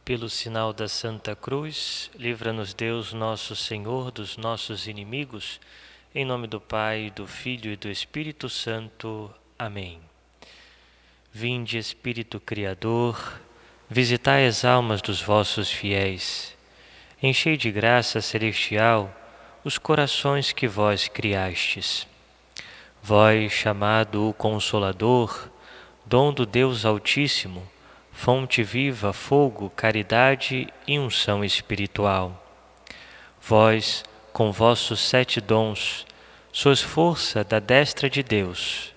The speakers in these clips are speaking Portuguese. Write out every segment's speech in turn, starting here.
Pelo sinal da Santa Cruz, livra-nos Deus nosso Senhor dos nossos inimigos, em nome do Pai, do Filho e do Espírito Santo. Amém. Vinde, Espírito Criador, visitai as almas dos vossos fiéis, enchei de graça celestial os corações que vós criastes. Vós, chamado o Consolador, dom do Deus Altíssimo, fonte viva, fogo, caridade e unção espiritual. Vós, com vossos 7 dons, sois força da destra de Deus.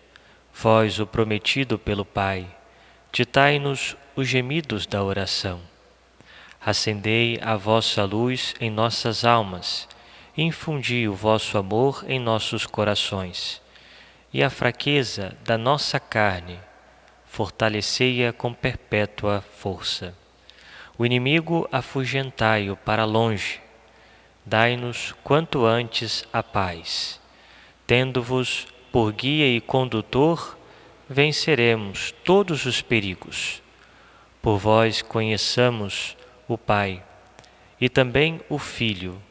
Vós, o prometido pelo Pai, ditai-nos os gemidos da oração. Acendei a vossa luz em nossas almas, e infundi o vosso amor em nossos corações. E a fraqueza da nossa carne, fortalecei-a com perpétua força. O inimigo afugentai-o para longe. Dai-nos quanto antes a paz. Tendo-vos por guia e condutor, venceremos todos os perigos. Por vós conheçamos o Pai e também o Filho,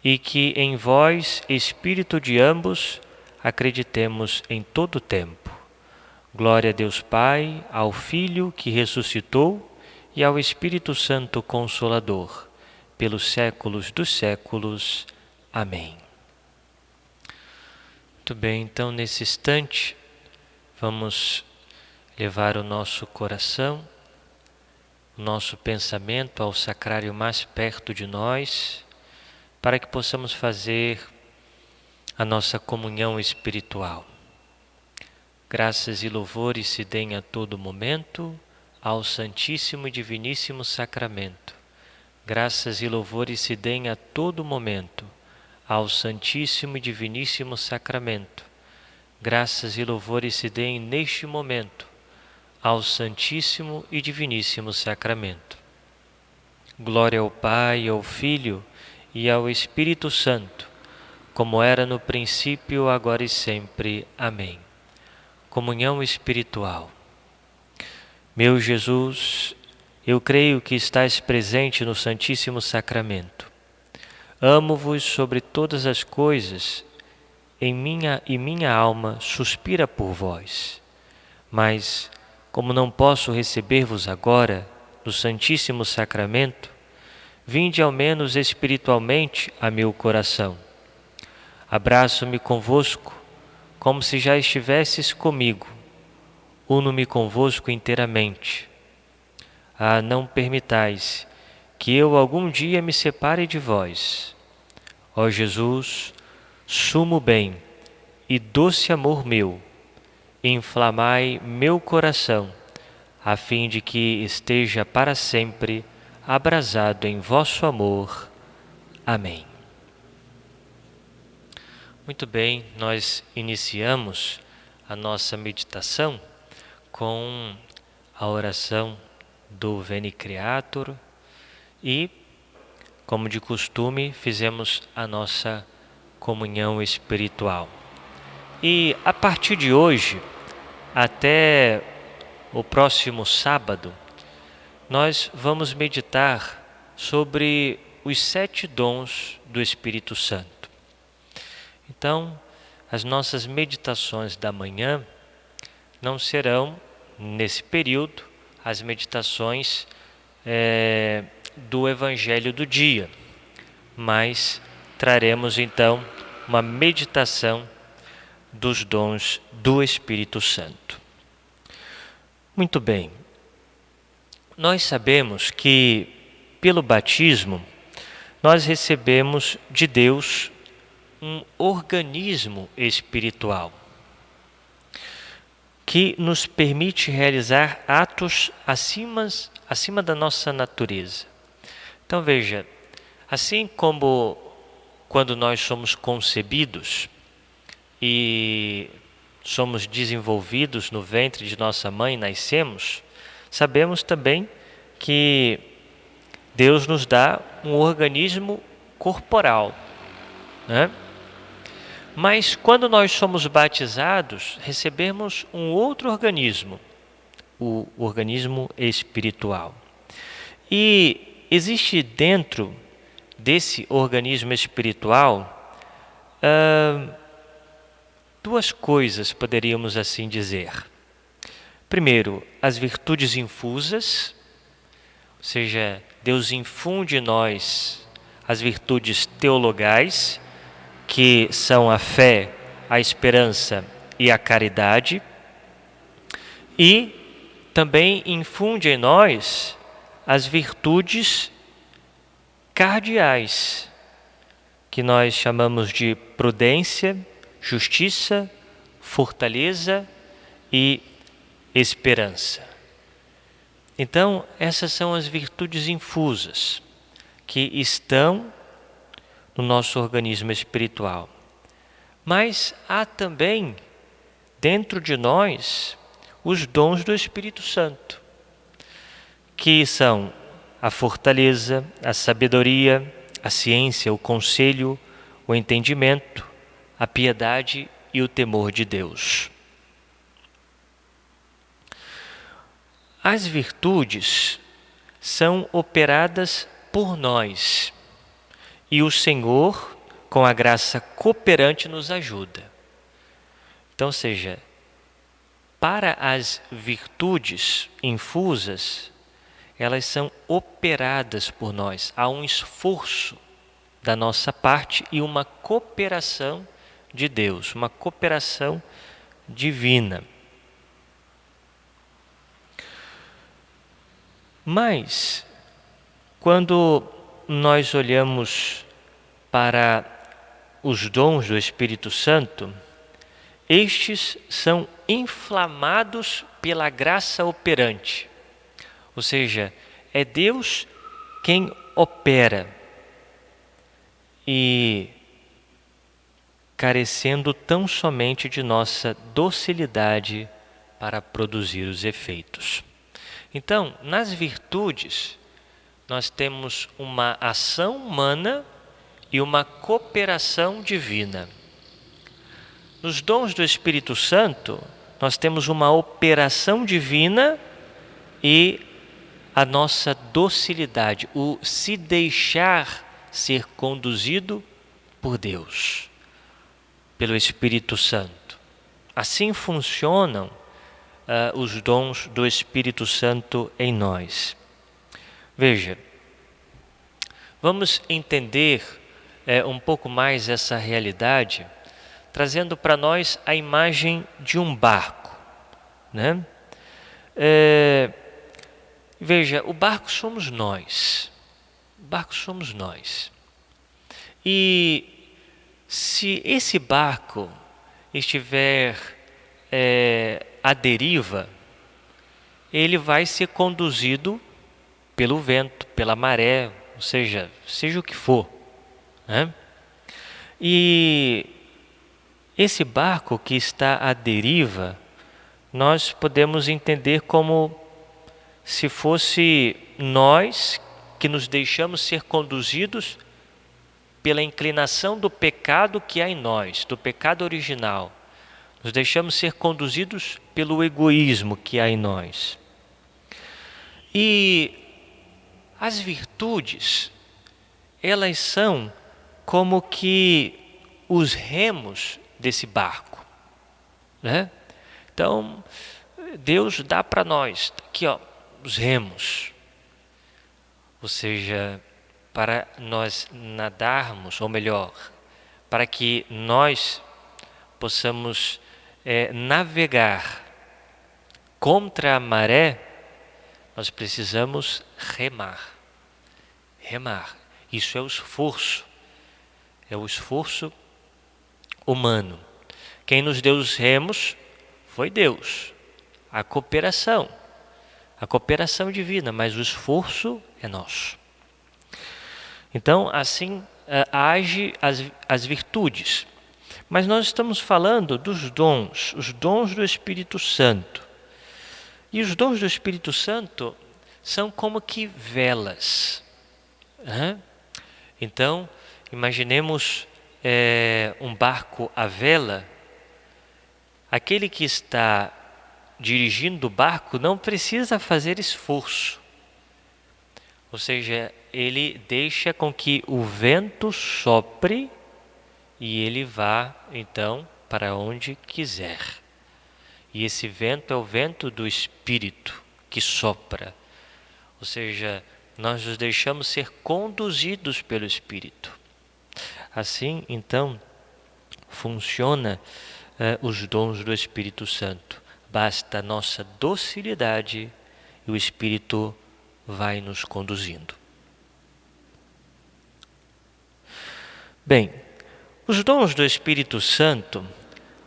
e que em vós, Espírito de ambos, acreditemos em todo o tempo. Glória a Deus Pai, ao Filho que ressuscitou e ao Espírito Santo Consolador, pelos séculos dos séculos. Amém. Muito bem, então nesse instante vamos levar o nosso coração, o nosso pensamento ao sacrário mais perto de nós, para que possamos fazer a nossa comunhão espiritual. Graças e louvores se deem a todo momento ao Santíssimo e Diviníssimo Sacramento. Graças e louvores se deem a todo momento ao Santíssimo e Diviníssimo Sacramento. Graças e louvores se deem neste momento ao Santíssimo e Diviníssimo Sacramento. Glória ao Pai, ao Filho e ao Espírito Santo, como era no princípio, agora e sempre. Amém. Comunhão espiritual. Meu Jesus, eu creio que estais presente no Santíssimo Sacramento. Amo-vos sobre todas as coisas, minha alma suspira por vós. Mas, como não posso receber-vos agora no Santíssimo Sacramento, vinde ao menos espiritualmente a meu coração. Abraço-me convosco, como se já estivesses comigo, uno-me convosco inteiramente. Ah, não permitais que eu algum dia me separe de vós. Ó Jesus, sumo bem e doce amor meu, inflamai meu coração, a fim de que esteja para sempre abrasado em vosso amor. Amém. Muito bem, nós iniciamos a nossa meditação com a oração do Veni Creator e, como de costume, fizemos a nossa comunhão espiritual. E a partir de hoje, até o próximo sábado, nós vamos meditar sobre os 7 dons do Espírito Santo. Então, as nossas meditações da manhã não serão, nesse período, as meditações do Evangelho do dia, mas traremos então uma meditação dos dons do Espírito Santo. Muito bem, nós sabemos que pelo batismo nós recebemos de Deus um organismo espiritual que nos permite realizar atos acima da nossa natureza. Então veja, assim como quando nós somos concebidos e somos desenvolvidos no ventre de nossa mãe, nascemos, sabemos também que Deus nos dá um organismo corporal, né? Mas quando nós somos batizados, recebemos um outro organismo, o organismo espiritual. E existe dentro desse organismo espiritual duas coisas, poderíamos assim dizer. Primeiro, as virtudes infusas, ou seja, Deus infunde em nós as virtudes teologais, que são a fé, a esperança e a caridade, e também infunde em nós as virtudes cardeais, que nós chamamos de prudência, justiça, fortaleza e esperança. Então, essas são as virtudes infusas que estão no nosso organismo espiritual. Mas há também dentro de nós os dons do Espírito Santo, que são a fortaleza, a sabedoria, a ciência, o conselho, o entendimento, a piedade e o temor de Deus. As virtudes são operadas por nós e o Senhor, com a graça cooperante, nos ajuda. Então, ou seja, para as virtudes infusas, elas são operadas por nós. Há um esforço da nossa parte e uma cooperação de Deus, uma cooperação divina. Mas, quando nós olhamos para os dons do Espírito Santo, estes são inflamados pela graça operante. Ou seja, é Deus quem opera e carecendo tão somente de nossa docilidade para produzir os efeitos. Então, nas virtudes, nós temos uma ação humana e uma cooperação divina. Nos dons do Espírito Santo, nós temos uma operação divina e a nossa docilidade, o se deixar ser conduzido por Deus, pelo Espírito Santo. Assim funcionam os dons do Espírito Santo em nós. Veja, vamos entender um pouco mais essa realidade, trazendo para nós a imagem de um barco, né? Veja, o barco somos nós. O barco somos nós. E se esse barco estiver à deriva, ele vai ser conduzido pelo vento, pela maré, ou seja o que for, né? E esse barco que está à deriva, nós podemos entender como se fosse nós que nos deixamos ser conduzidos pela inclinação do pecado que há em nós, do pecado original. Nos deixamos ser conduzidos pelo egoísmo que há em nós. E as virtudes, elas são como que os remos desse barco, né? Então, Deus dá para nós, aqui ó, os remos. Ou seja, para nós nadarmos, ou melhor, para que nós possamos navegar contra a maré, nós precisamos remar. Remar. Isso é o esforço. É o esforço humano. Quem nos deu os remos foi Deus. A cooperação divina, mas o esforço é nosso. Então, assim age as virtudes. Mas nós estamos falando dos dons, os dons do Espírito Santo. E os dons do Espírito Santo são como que velas. Então, imaginemos um barco à vela. Aquele que está dirigindo o barco não precisa fazer esforço. Ou seja, ele deixa com que o vento sopre e ele vá, então, para onde quiser. E esse vento é o vento do Espírito que sopra. Ou seja, nós nos deixamos ser conduzidos pelo Espírito. Assim, então, funciona os dons do Espírito Santo. Basta a nossa docilidade e o Espírito vai nos conduzindo. Bem, os dons do Espírito Santo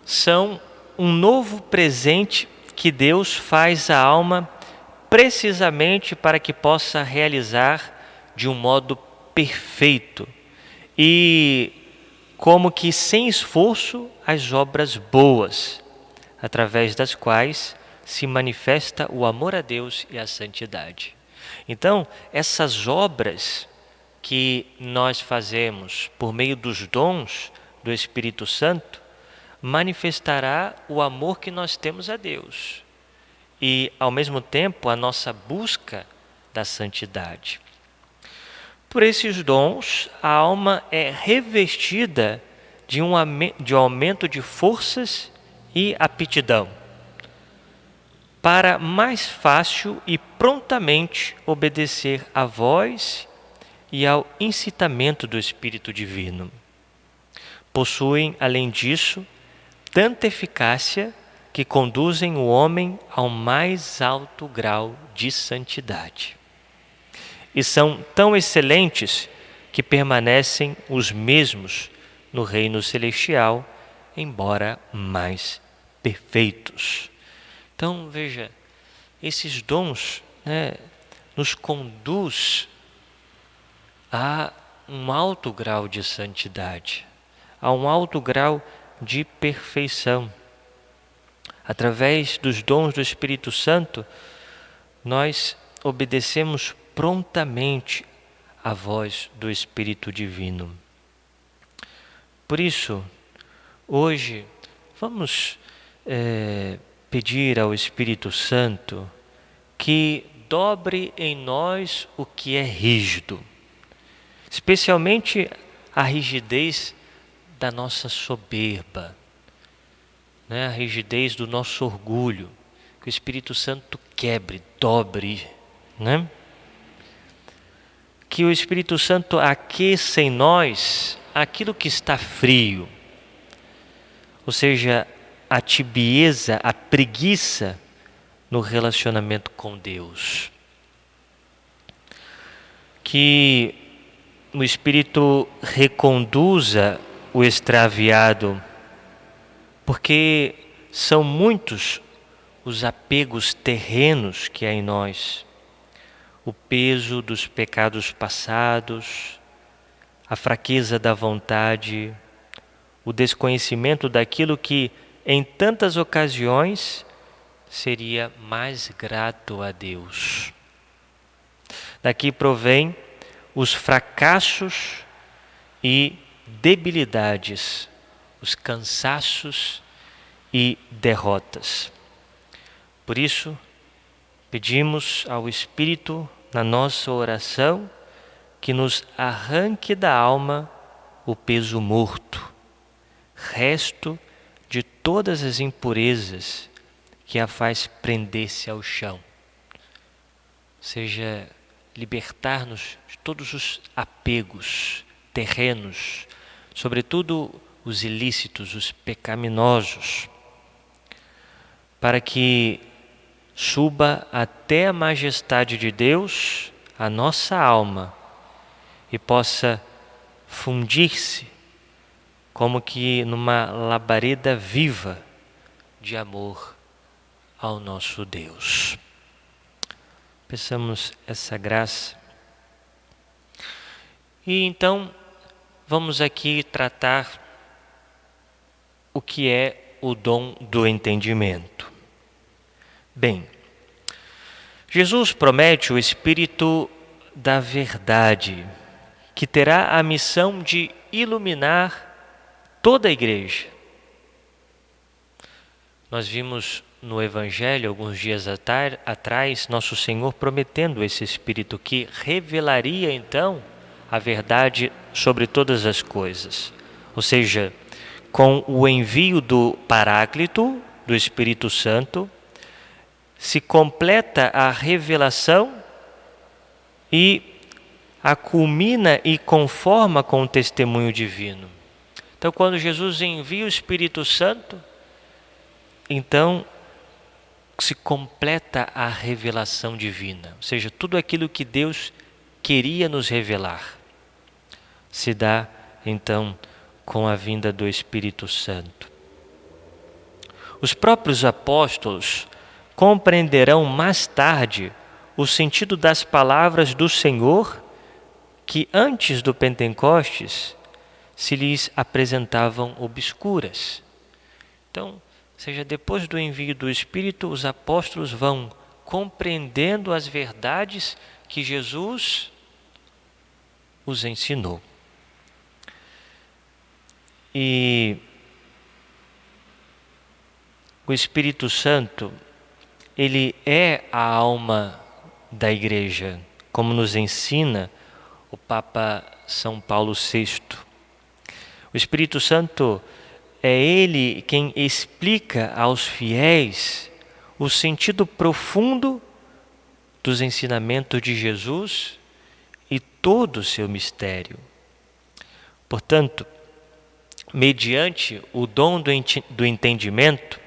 são um novo presente que Deus faz à alma precisamente para que possa realizar de um modo perfeito e como que sem esforço as obras boas, através das quais se manifesta o amor a Deus e a santidade. Então, essas obras que nós fazemos por meio dos dons do Espírito Santo manifestará o amor que nós temos a Deus e, ao mesmo tempo, a nossa busca da santidade. Por esses dons, a alma é revestida de um aumento de forças e aptidão para mais fácil e prontamente obedecer à voz e ao incitamento do Espírito Divino. Possuem, além disso, tanta eficácia que conduzem o homem ao mais alto grau de santidade. E são tão excelentes que permanecem os mesmos no reino celestial, embora mais perfeitos. Então, veja, esses dons nos conduz a um alto grau de santidade, a um alto grau de perfeição. Através dos dons do Espírito Santo, nós obedecemos prontamente à voz do Espírito Divino. Por isso, hoje, vamos pedir ao Espírito Santo que dobre em nós o que é rígido, especialmente a rigidez da nossa soberba, a rigidez do nosso orgulho, que o Espírito Santo quebre, dobre, que o Espírito Santo aqueça em nós aquilo que está frio, ou seja, a tibieza, a preguiça no relacionamento com Deus. Que o Espírito reconduza o extraviado, porque são muitos os apegos terrenos que há em nós, o peso dos pecados passados, a fraqueza da vontade, o desconhecimento daquilo que em tantas ocasiões seria mais grato a Deus. Daqui provém os fracassos e debilidades, os cansaços e derrotas. Por isso, pedimos ao Espírito, na nossa oração, que nos arranque da alma o peso morto, resto de todas as impurezas que a faz prender-se ao chão. Ou seja, libertar-nos de todos os apegos terrenos, sobretudo os ilícitos, os pecaminosos, para que suba até a majestade de Deus a nossa alma e possa fundir-se como que numa labareda viva de amor ao nosso Deus. Peçamos essa graça. E então vamos aqui tratar o que é o dom do entendimento. Bem, Jesus promete o Espírito da verdade, que terá a missão de iluminar toda a igreja. Nós vimos no Evangelho, alguns dias atrás, Nosso Senhor prometendo esse Espírito que revelaria então a verdade sobre todas as coisas. Ou seja, com o envio do Paráclito, do Espírito Santo, se completa a revelação e a culmina e conforma com o testemunho divino. Então, quando Jesus envia o Espírito Santo, então se completa a revelação divina. Ou seja, tudo aquilo que Deus queria nos revelar se dá, então, com a vinda do Espírito Santo. Os próprios apóstolos compreenderão mais tarde o sentido das palavras do Senhor que antes do Pentecostes se lhes apresentavam obscuras. Então, seja, depois do envio do Espírito, os apóstolos vão compreendendo as verdades que Jesus os ensinou. E o Espírito Santo, ele é a alma da igreja, como nos ensina o Papa São Paulo VI. O Espírito Santo é ele quem explica aos fiéis o sentido profundo dos ensinamentos de Jesus e todo o seu mistério. Portanto, mediante o dom do entendimento,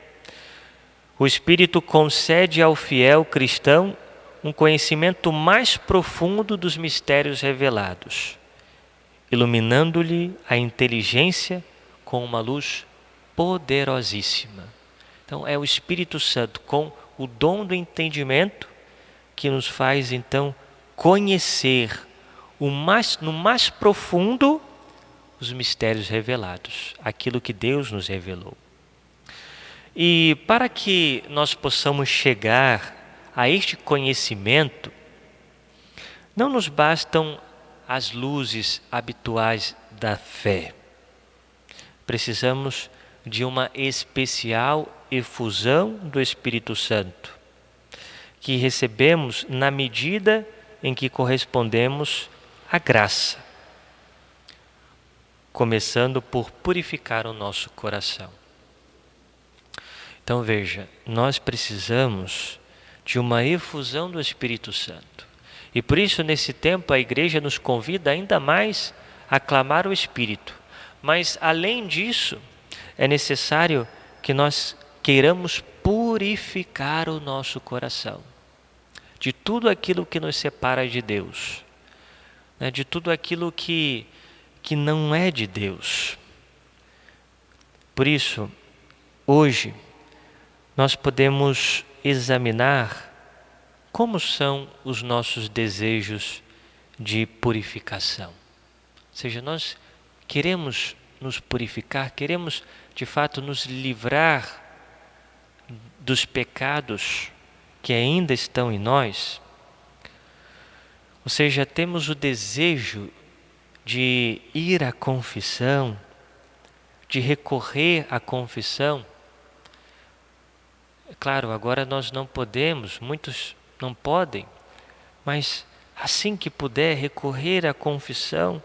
o Espírito concede ao fiel cristão um conhecimento mais profundo dos mistérios revelados, iluminando-lhe a inteligência com uma luz poderosíssima. Então, é o Espírito Santo, com o dom do entendimento, que nos faz, então, conhecer no mais profundo os mistérios revelados, aquilo que Deus nos revelou. E para que nós possamos chegar a este conhecimento, não nos bastam as luzes habituais da fé. Precisamos de uma especial efusão do Espírito Santo, que recebemos na medida em que correspondemos à graça, começando por purificar o nosso coração. Então veja, nós precisamos de uma efusão do Espírito Santo. E por isso, nesse tempo, a igreja nos convida ainda mais a clamar o Espírito. Mas, além disso, é necessário que nós queiramos purificar o nosso coração de tudo aquilo que nos separa de Deus, né? De tudo aquilo que não é de Deus. Por isso, hoje, nós podemos examinar como são os nossos desejos de purificação. Ou seja, nós queremos nos purificar, queremos de fato nos livrar dos pecados que ainda estão em nós. Ou seja, temos o desejo de ir à confissão, de recorrer à confissão. É claro, agora nós não podemos, muitos não podem, mas assim que puder, recorrer à confissão,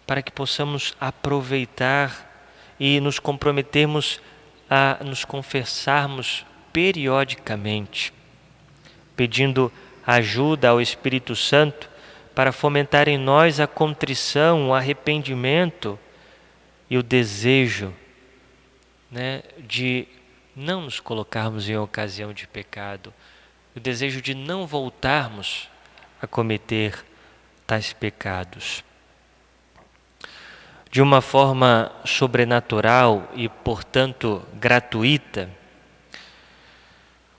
para que possamos aproveitar e nos comprometermos a nos confessarmos periodicamente, pedindo ajuda ao Espírito Santo para fomentar em nós a contrição, o arrependimento e o desejo, né, de não nos colocarmos em ocasião de pecado, o desejo de não voltarmos a cometer tais pecados. De uma forma sobrenatural e, portanto, gratuita,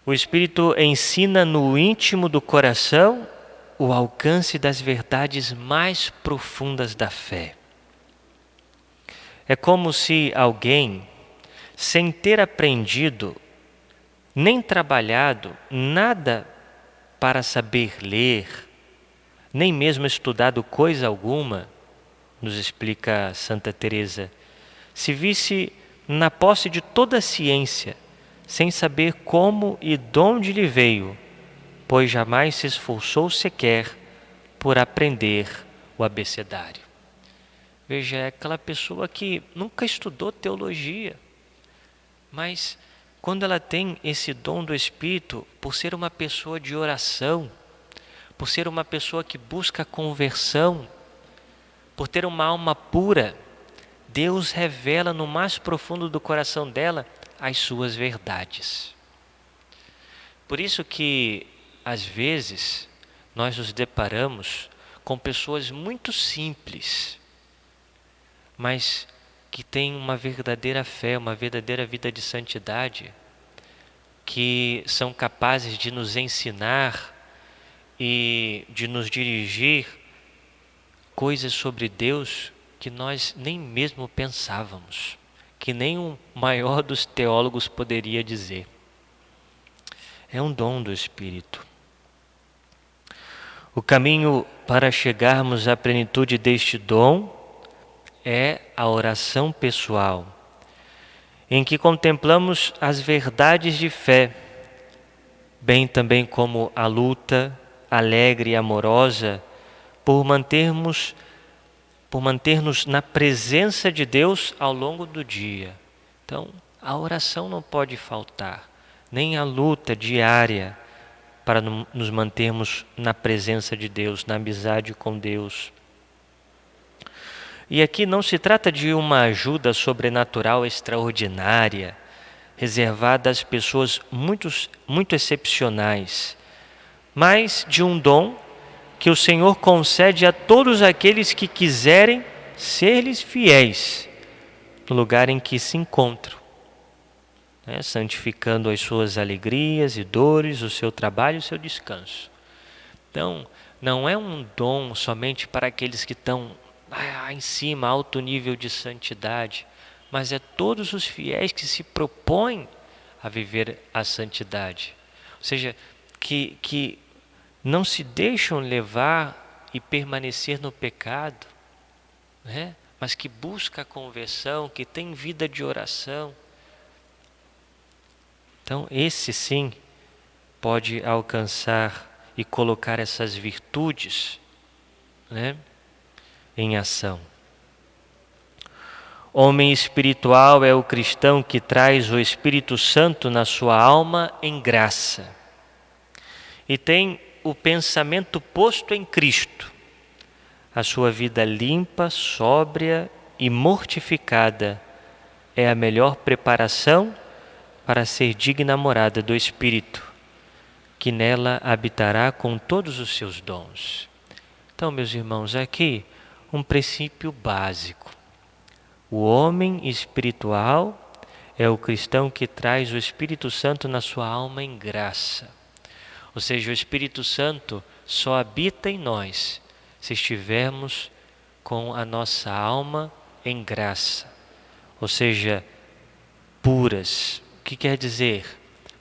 o Espírito ensina no íntimo do coração o alcance das verdades mais profundas da fé. É como se alguém, sem ter aprendido, nem trabalhado nada para saber ler, nem mesmo estudado coisa alguma, nos explica Santa Teresa, se visse na posse de toda a ciência, sem saber como e de onde lhe veio, pois jamais se esforçou sequer por aprender o abecedário. Veja, é aquela pessoa que nunca estudou teologia, mas quando ela tem esse dom do Espírito, por ser uma pessoa de oração, por ser uma pessoa que busca a conversão, por ter uma alma pura, Deus revela no mais profundo do coração dela as suas verdades. Por isso que, às vezes, nós nos deparamos com pessoas muito simples, mas que têm uma verdadeira fé, uma verdadeira vida de santidade, que são capazes de nos ensinar e de nos dirigir coisas sobre Deus que nós nem mesmo pensávamos, que nem o maior dos teólogos poderia dizer. É um dom do Espírito. O caminho para chegarmos à plenitude deste dom é a oração pessoal, em que contemplamos as verdades de fé, bem também como a luta alegre e amorosa por manter-nos na presença de Deus ao longo do dia. Então, a oração não pode faltar, nem a luta diária para nos mantermos na presença de Deus, na amizade com Deus. E aqui não se trata de uma ajuda sobrenatural extraordinária, reservada às pessoas muito excepcionais, mas de um dom que o Senhor concede a todos aqueles que quiserem ser-lhes fiéis no lugar em que se encontram, santificando as suas alegrias e dores, o seu trabalho e o seu descanso. Então, não é um dom somente para aqueles que estão em cima, alto nível de santidade, mas é todos os fiéis que se propõem a viver a santidade. Ou seja, que não se deixam levar e permanecer no pecado, mas que busca a conversão, que tem vida de oração. Então, esse sim pode alcançar e colocar essas virtudes, em ação. Homem espiritual é o cristão que traz o Espírito Santo na sua alma em graça e tem o pensamento posto em Cristo, a sua vida limpa, sóbria e mortificada é a melhor preparação para ser digna morada do Espírito, que nela habitará com todos os seus dons. Então, meus irmãos, aqui um princípio básico. O homem espiritual é o cristão que traz o Espírito Santo na sua alma em graça. Ou seja, o Espírito Santo só habita em nós se estivermos com a nossa alma em graça. Ou seja, puras. O que quer dizer?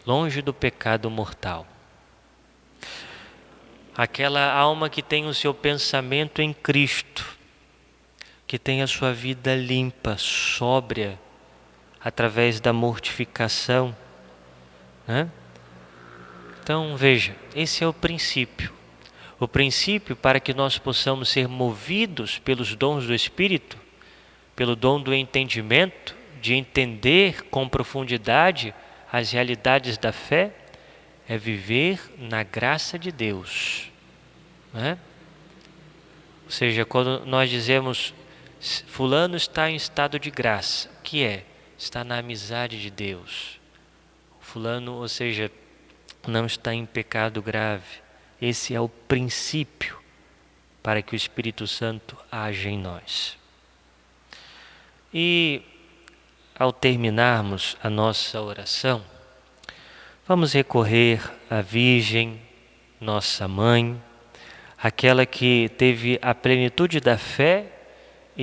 Longe do pecado mortal. Aquela alma que tem o seu pensamento em Cristo, que tem a sua vida limpa, sóbria, através da mortificação. Então, veja, esse é o princípio. O princípio para que nós possamos ser movidos pelos dons do Espírito, pelo dom do entendimento, de entender com profundidade as realidades da fé, é viver na graça de Deus. Ou seja, quando nós dizemos fulano está em estado de graça, o que é? Está na amizade de Deus. Fulano, ou seja, não está em pecado grave. Esse é o princípio para que o Espírito Santo haja em nós. E ao terminarmos a nossa oração, vamos recorrer à Virgem, nossa Mãe, aquela que teve a plenitude da fé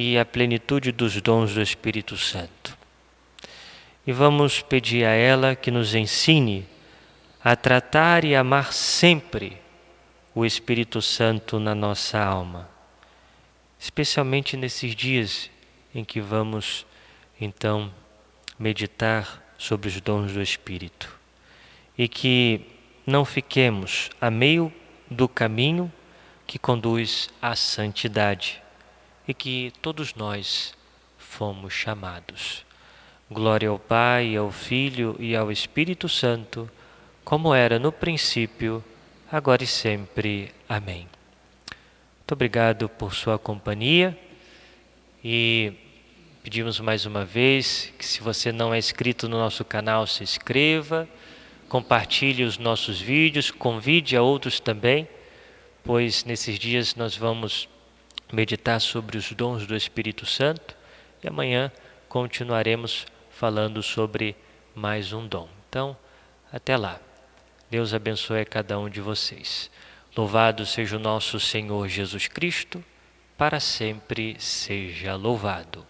e a plenitude dos dons do Espírito Santo. E vamos pedir a ela que nos ensine a tratar e amar sempre o Espírito Santo na nossa alma, especialmente nesses dias em que vamos, então, meditar sobre os dons do Espírito. E que não fiquemos a meio do caminho que conduz à santidade e que todos nós fomos chamados. Glória ao Pai, ao Filho e ao Espírito Santo, como era no princípio, agora e sempre. Amém. Muito obrigado por sua companhia e pedimos mais uma vez que, se você não é inscrito no nosso canal, se inscreva, compartilhe os nossos vídeos, convide a outros também, pois nesses dias nós vamos meditar sobre os dons do Espírito Santo e amanhã continuaremos falando sobre mais um dom. Então, até lá. Deus abençoe a cada um de vocês. Louvado seja o nosso Senhor Jesus Cristo, para sempre seja louvado.